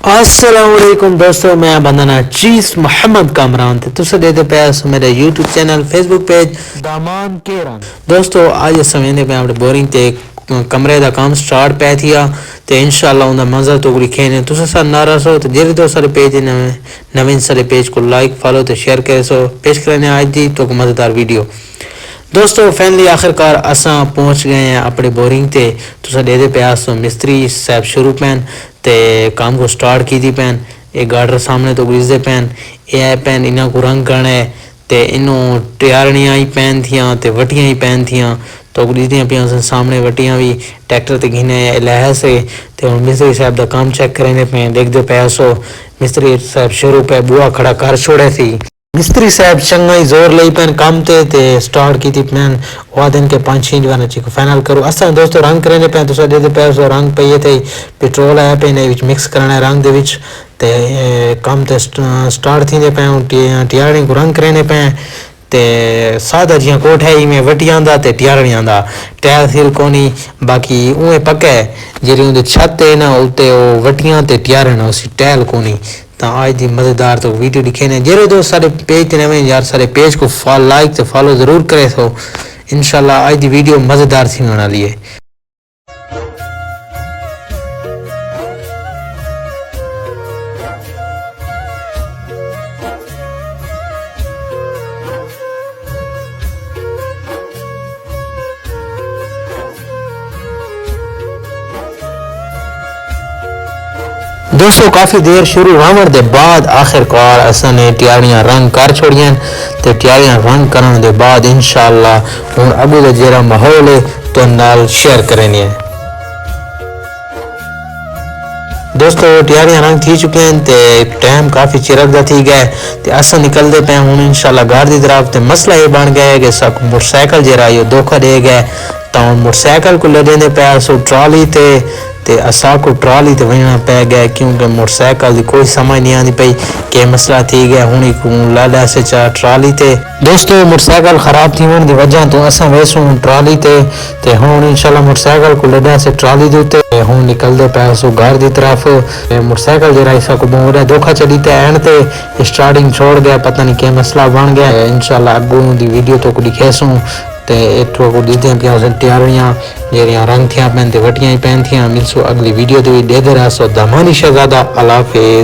السلام علیکم دوستو، میں بندنا چیز محمد کامران تے تسا دے پیس میرے یوٹیوب چینل فیس بک پیج دامان کیران. دوستو آج سمجھنے پہ اپنے بورنگ تے کمرے دا کام سٹارٹ پہ تھیا تے انشاءاللہ ان دا منظر تو لکھے تسا سر ناراض ہو تو جیسے تو سارے پیج نویں سارے پیج کو لائک فالو تے شیئر کرے سو پیش کرنے آج دی تو مزیدار ویڈیو. دوستو فائنلی آخر کار اساں پہنچ گئے ہیں اپنے بورنگ تے. تسا دے پیاس مستری صاحب شروع پین تے کام کو سٹارٹ کی دی پین. ایک گارڈر سامنے تو گریزے پین اے آئی پین انہاں کو رنگ کرنے تے انہوں ٹیارنیاں ہی پین تھیاں تے وٹیاں ہی پین تھیاں تو گریزیاں پیاں سامنے وٹیاں بھی ٹریکٹر تے گھنے لہے سے تے ہن مستری صاحب دا کام چیک کرنے پین. دیکھ دے پیاسو مستری صاحب شروع پہ بوا کھڑا کر چھوڑے تھی. مستری صاحب چنگا ہی زور لئی پین کام تے سٹارٹ کی تھی پین وہ دن کے 5-6 جوانا چیکو فائنل کرو. اصلا دوستو رنگ کرنے پین تو دے پیاسو رنگ پہ تھے پیٹرول آیا پین مکس کرنا رنگ دے وچ تے کام تے سٹارٹ تھی پین ٹیارنی کو رنگ کرنے پین تے سادہ جیاں کوٹ ہے ہی میں وٹیاں دا تے ٹیارنیاں دا ٹائر تھیل کونی باقی اوے پکے جیری اون دے چھت تے نا اوتے وٹیاں تے ٹیارنا اسی ٹائل کونی. تا آج دی مزیدار تو ویڈیو لکھے نے جیرے دو سارے پیج تے نویں یار سارے پیج کو لائک تے فالو ضرور کرے سو. انشاءاللہ آج دی ویڈیو مزیدار تھی ہونے والی ہے. دوستو کافی دیر شروع ہونے دے بعد آخر کار اساں نے ٹیاریاں رنگ کر چھوڑیاں تے ٹیاریاں رنگ کرنے دے بعد انشاءاللہ ہن ابو دا جیرا ماحول ہے تو نال شیئر کرنی ہے. دوستو ٹیاریاں رنگ تھی چکے ہیں تے ٹائم کافی چرک دا تھی گئے تے اساں نکل دے پے ہن انشاءاللہ گھر دی طرف. تے مسئلہ یہ بن گیا ہے کہ سک موٹر سائیکل جیرا یہ دھوکا دے گئے تا موٹر سائیکل کو لے دے پے سو ٹرالی تے اسا کو ٹرالی تے وینا پہ گئے کیونکہ موٹر سائیکل دی کوئی سمجھ نہیں آندی پئی کہ مسئلہ تھی گیا ہونی کو لالا سے چا ٹرالی تے. دوستو موٹر سائیکل خراب تھی ون دی وجہ تو اساں ویسوں ٹرالی تے ہن انشاءاللہ موٹر سائیکل کو لے سے ٹرالی دے تے ہن نکل دے پے سو گھر دی طرف. موٹر سائیکل جڑا اسا کو بہت دھوکا چلی تے اینڈ تے سٹارٹنگ چھوڑ گیا پتہ نہیں کیا مسئلہ بن گیا. انشاءاللہ اگوں دی ویڈیو تو کو دکھے سوں تے ایتھوں کو دیتے ہیں پیاں ٹیاریاں جیریاں رنگ تھیاں پین تے وٹیاں ہی پین تھیاں. ملسو اگلی ویڈیو تے دے رہا سو دامانی شہزادہ. اللہ حافظ.